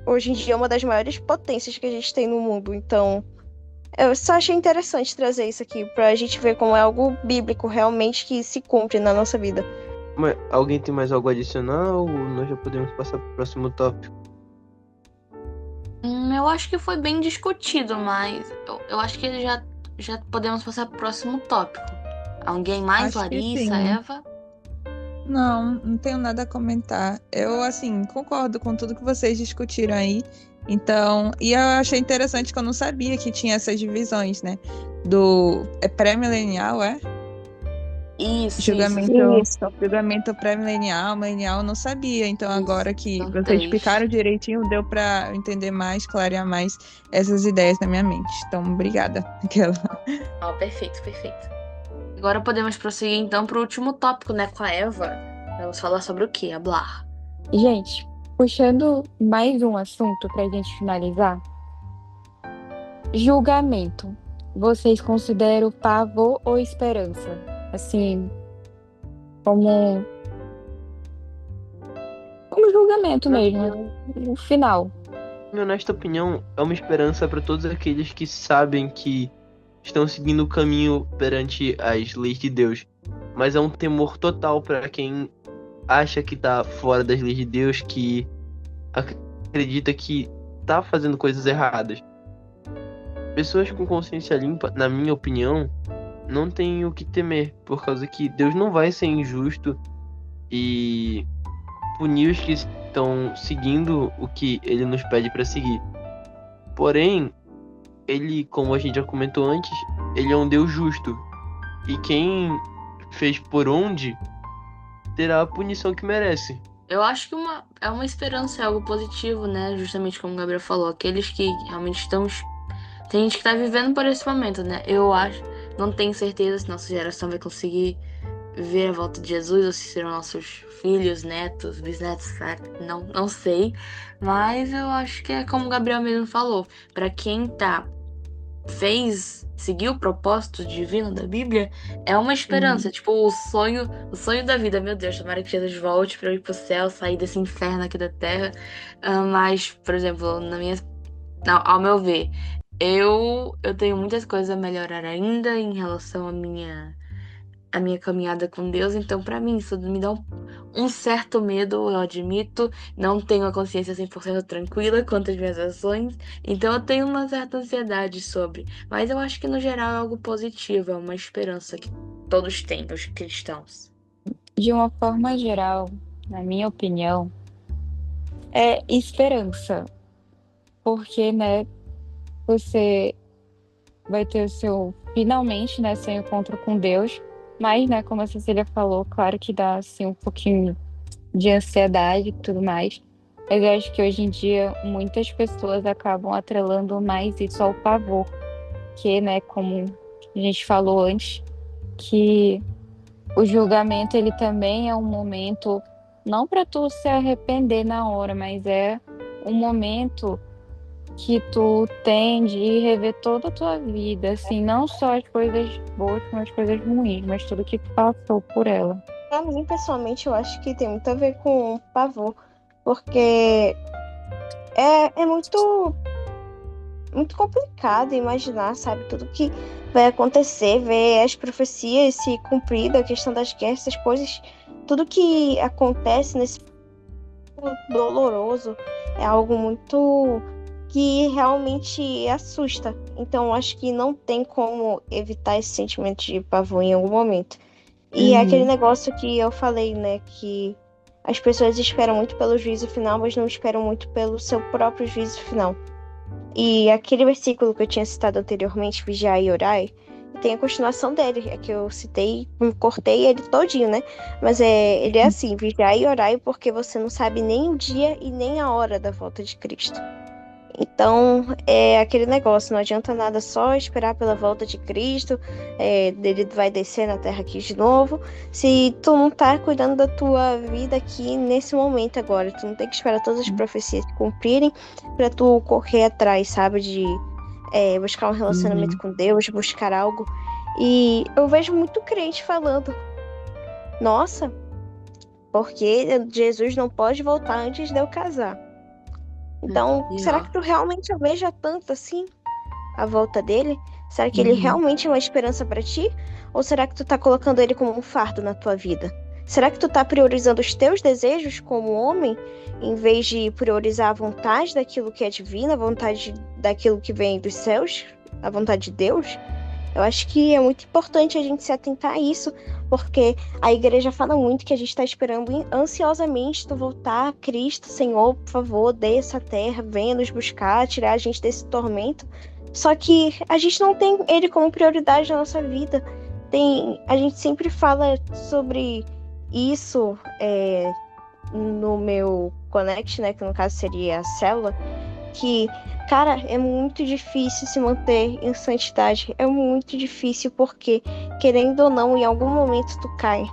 hoje em dia é uma das maiores potências que a gente tem no mundo. Então, eu só achei interessante trazer isso aqui pra gente ver como é algo bíblico realmente que se cumpre na nossa vida.
Mas alguém tem mais algo a adicionar ou nós já podemos passar para o próximo tópico?
Eu acho que foi bem discutido, mas eu acho que já podemos passar para o próximo tópico. Alguém mais?
Acho que
Larissa,
sim.
Eva?
Não tenho nada a comentar. Eu, assim, concordo com tudo que vocês discutiram aí. Então, e eu achei interessante que eu não sabia que tinha essas divisões, né? É pré-milenial,
Isso.
Julgamento pré-milenial, milenial, eu não sabia. Então,
Isso,
agora que
são
vocês
3.
explicaram direitinho, deu pra eu entender mais, clarear mais essas ideias na minha mente. Então, obrigada.
Perfeito. Agora podemos prosseguir então para o último tópico, né, com a Eva. Vamos falar sobre o quê? Hablar.
Gente, puxando mais um assunto pra gente finalizar. Julgamento. Vocês consideram pavor ou esperança? Assim, como julgamento
Na
mesmo, o final.
minha honesta opinião, é uma esperança para todos aqueles que sabem que estão seguindo o caminho perante as leis de Deus. Mas é um temor total para quem acha que tá fora das leis de Deus, que acredita que tá fazendo coisas erradas. Pessoas com consciência limpa, na minha opinião, não tem o que temer, por causa que Deus não vai ser injusto e punir os que estão seguindo o que ele nos pede para seguir. Porém, ele, como a gente já comentou antes, ele é um Deus justo. E quem fez por onde terá a punição que merece.
Eu acho que é uma esperança, é algo positivo, né? Justamente como o Gabriel falou, aqueles que realmente estão. Tem gente que tá vivendo por esse momento, né? Eu acho, não tenho certeza se nossa geração vai conseguir ver a volta de Jesus ou se serão nossos filhos, netos, bisnetos, não sei. Mas eu acho que é como o Gabriel mesmo falou, pra quem seguiu o propósito divino da Bíblia, é uma esperança, tipo o sonho da vida. Meu Deus, tomara que Jesus volte pra eu ir pro céu, sair desse inferno aqui da terra. Mas, por exemplo, ao meu ver, eu tenho muitas coisas a melhorar ainda em relação à minha caminhada com Deus. Então, pra mim, isso me dá um certo medo, eu admito. Não tenho a consciência 100% tranquila quanto às minhas ações. Então, eu tenho uma certa ansiedade sobre. Mas eu acho que, no geral, é algo positivo. É uma esperança que todos têm, os cristãos.
De uma forma geral, na minha opinião, é esperança. Porque, né, você vai ter finalmente, né, seu encontro com Deus. Mas, né, como a Cecília falou, claro que dá, assim, um pouquinho de ansiedade e tudo mais. Mas eu acho que hoje em dia muitas pessoas acabam atrelando mais isso ao pavor. Que, né, como a gente falou antes, que o julgamento, ele também é um momento, não para tu se arrepender na hora, mas é um momento que tu tem de rever toda a tua vida, assim, não só as coisas boas como as coisas ruins, mas tudo que tu passou por ela.
Pra mim, pessoalmente, eu acho que tem muito a ver com pavor, porque é muito, muito complicado imaginar, sabe, tudo que vai acontecer, ver as profecias se cumpridas, a questão das guerras, essas coisas, tudo que acontece nesse doloroso é algo muito que realmente assusta. Então, acho que não tem como evitar esse sentimento de pavor em algum momento. E é aquele negócio que eu falei, né, que as pessoas esperam muito pelo juízo final, mas não esperam muito pelo seu próprio juízo final. E aquele versículo que eu tinha citado anteriormente, vigiai e orai, tem a continuação dele, é que eu citei, cortei ele todinho, né? Mas ele é assim, vigiai e orai porque você não sabe nem o dia e nem a hora da volta de Cristo. Então, é aquele negócio, não adianta nada só esperar pela volta de Cristo, ele vai descer na terra aqui de novo, se tu não tá cuidando da tua vida aqui nesse momento agora. Tu não tem que esperar todas as profecias se cumprirem pra tu correr atrás, sabe, de buscar um relacionamento com Deus, buscar algo. E eu vejo muito crente falando, nossa, porque Jesus não pode voltar antes de eu casar. Então, será que tu realmente almeja tanto assim a volta dele? Será que ele realmente é uma esperança pra ti? Ou será que tu tá colocando ele como um fardo na tua vida? Será que tu tá priorizando os teus desejos como homem, em vez de priorizar a vontade daquilo que é divino, a vontade daquilo que vem dos céus, a vontade de Deus? Eu acho que é muito importante a gente se atentar a isso, porque a igreja fala muito que a gente está esperando ansiosamente tu voltar. Cristo, Senhor, por favor, desça a terra, venha nos buscar, tirar a gente desse tormento. Só que a gente não tem ele como prioridade na nossa vida. A gente sempre fala sobre isso no meu Connect, né, que no caso seria a célula, que, cara, é muito difícil se manter em santidade. É muito difícil porque, querendo ou não, em algum momento tu cai.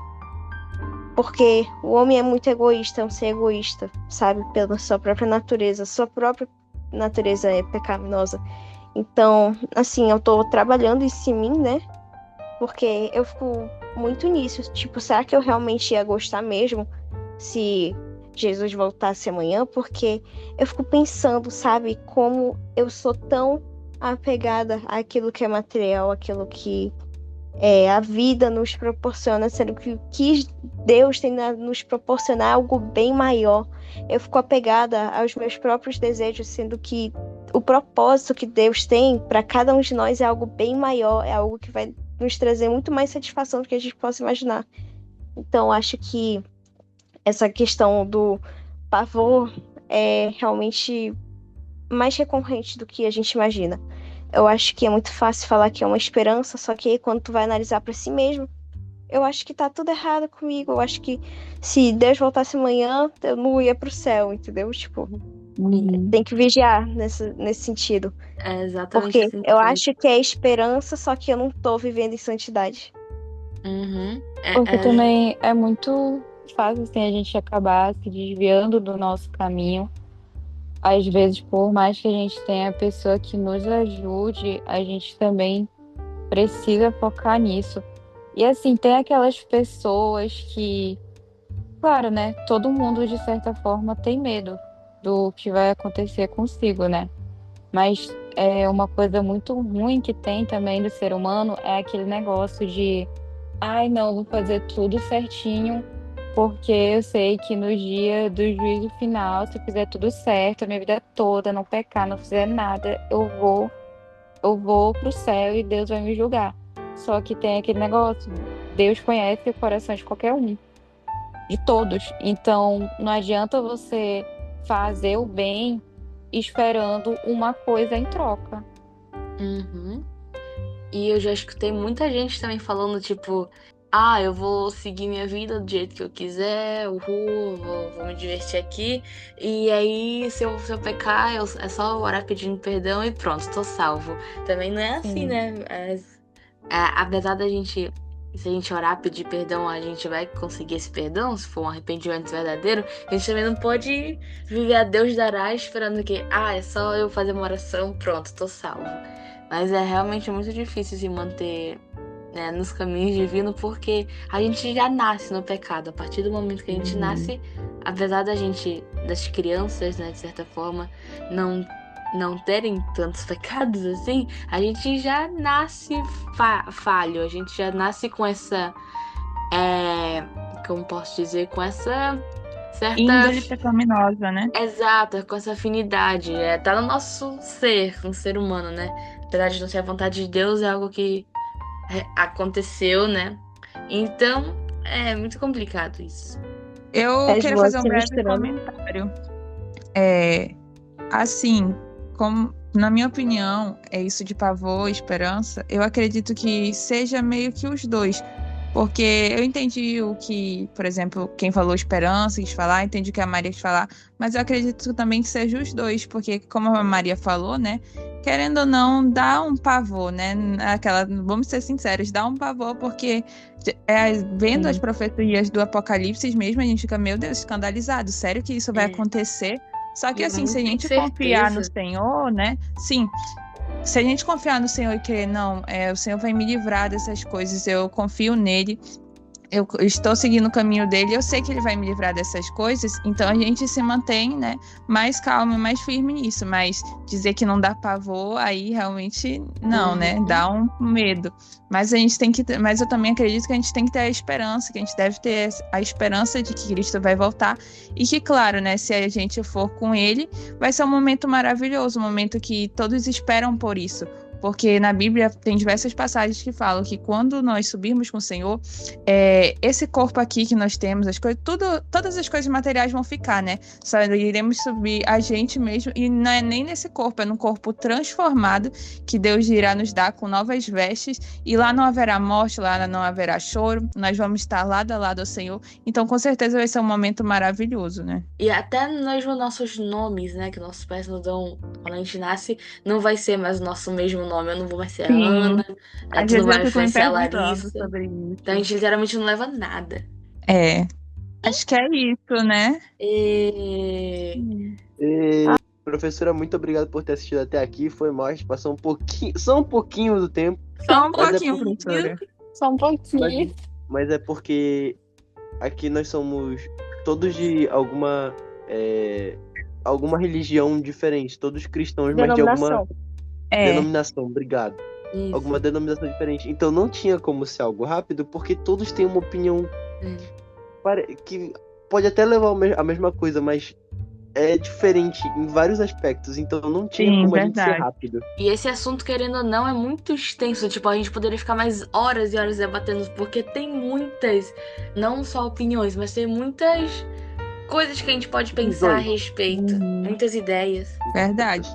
Porque o homem é muito egoísta, é um ser egoísta, sabe? Pela sua própria natureza. Sua própria natureza é pecaminosa. Então, assim, eu tô trabalhando isso em mim, né? Porque eu fico muito nisso. Tipo, será que eu realmente ia gostar mesmo se Jesus voltasse amanhã, porque eu fico pensando, sabe, como eu sou tão apegada àquilo que é material, àquilo que a vida nos proporciona, sendo que o que Deus tem a nos proporcionar é algo bem maior. Eu fico apegada aos meus próprios desejos, sendo que o propósito que Deus tem para cada um de nós é algo bem maior, é algo que vai nos trazer muito mais satisfação do que a gente possa imaginar. Então, acho que essa questão do pavor é realmente mais recorrente do que a gente imagina. Eu acho que é muito fácil falar que é uma esperança, só que aí quando tu vai analisar para si mesmo, eu acho que tá tudo errado comigo. Eu acho que se Deus voltasse amanhã, eu não ia pro céu, entendeu? Tipo, tem que vigiar nesse sentido.
É exatamente
Porque
assim.
eu acho que é esperança, só que eu não tô vivendo em santidade.
Uhum.
Porque também é muito fácil assim, a gente acabar se desviando do nosso caminho. Às vezes, por mais que a gente tenha a pessoa que nos ajude, a gente também precisa focar nisso. E assim, tem aquelas pessoas que, claro, né? Todo mundo, de certa forma, tem medo do que vai acontecer consigo, né? Mas é uma coisa muito ruim que tem também do ser humano é aquele negócio de, ai, não, vou fazer tudo certinho, porque eu sei que no dia do juízo final, se eu fizer tudo certo, a minha vida toda, não pecar, não fizer nada, eu vou pro céu e Deus vai me julgar. Só que tem aquele negócio, Deus conhece o coração de qualquer um, de todos. Então, não adianta você fazer o bem esperando uma coisa em troca.
Uhum. E eu já escutei muita gente também falando, tipo, eu vou seguir minha vida do jeito que eu quiser, vou me divertir aqui. E aí, se eu pecar, é só orar pedindo perdão e pronto, tô salvo. Também não é assim, né? Apesar da gente, se a gente orar, pedir perdão, a gente vai conseguir esse perdão, se for um arrependimento verdadeiro. A gente também não pode viver a Deus dará esperando que, é só eu fazer uma oração, pronto, tô salvo. Mas é realmente muito difícil se manter, né, nos caminhos divinos, porque a gente já nasce no pecado. A partir do momento que a gente nasce, apesar das crianças, né, de certa forma, não terem tantos pecados assim, a gente já nasce falho, a gente já nasce com essa, como posso dizer, com essa certa
índole pecaminosa, né?
Exato, com essa afinidade. Tá no nosso ser, um ser humano, né? Apesar de não ser a vontade de Deus, é algo que aconteceu, né? Então, é muito complicado isso.
Eu queria fazer um breve comentário. Assim, como, na minha opinião, é isso de pavor, esperança. Eu acredito que seja meio que os dois. Porque eu entendi o que, por exemplo, quem falou esperança quis falar, entendi o que a Maria quis falar, mas eu acredito também que seja os dois, porque como a Maria falou, né, querendo ou não, dá um pavor, né, vamos ser sinceros, dá um pavor, porque vendo as profecias do Apocalipse mesmo, a gente fica, meu Deus, escandalizado, sério que isso vai acontecer? Só que assim, se a gente confiar no Senhor, né, sim, se a gente confiar no Senhor e crer, não, o Senhor vai me livrar dessas coisas, eu confio nele, eu estou seguindo o caminho dele, eu sei que ele vai me livrar dessas coisas, então a gente se mantém, né, mais calmo e mais firme nisso, mas dizer que não dá pavor, aí realmente não, né, dá um medo, mas a gente tem que, mas eu também acredito que a gente tem que ter a esperança, que a gente deve ter a esperança de que Cristo vai voltar, e que claro, né, se a gente for com ele, vai ser um momento maravilhoso, um momento que todos esperam por isso, porque na Bíblia tem diversas passagens que falam que quando nós subirmos com o Senhor, esse corpo aqui que nós temos, todas as coisas materiais vão ficar, né? Só iremos subir a gente mesmo, e não é nem nesse corpo, é num corpo transformado que Deus irá nos dar com novas vestes, e lá não haverá morte, lá não haverá choro, nós vamos estar lado a lado ao Senhor, então com certeza vai ser um momento maravilhoso, né?
E até nós, os nossos nomes, né, que nossos pais nos dão quando a gente nasce, não vai ser mais o nosso mesmo nome, eu não vou mais ser a Ana, tu não vai mais ser a Larissa. Então a gente literalmente não leva nada.
Acho que é isso, né?
Professora, muito obrigado por ter assistido até aqui, foi mal, a gente passou só um pouquinho do tempo.
Só um pouquinho, professora.
Só um pouquinho.
Mas é porque aqui nós somos todos de alguma religião diferente, todos cristãos, mas de alguma denominação, obrigado.
Isso.
Alguma denominação diferente. Então não tinha como ser algo rápido, porque todos têm uma opinião que pode até levar a mesma coisa, mas é diferente em vários aspectos. Então não tinha
Sim,
como a gente ser
verdade.
rápido.
E esse assunto, querendo ou não, é muito extenso. Tipo, a gente poderia ficar mais horas e horas debatendo, porque tem muitas, não só opiniões, mas tem muitas coisas que a gente pode pensar a respeito.
Uhum.
Muitas ideias.
Verdade.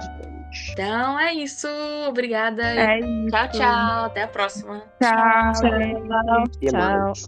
Então é isso. Obrigada.
É isso.
Tchau, tchau. Até a próxima.
Tchau.
Até
Tchau.
mais.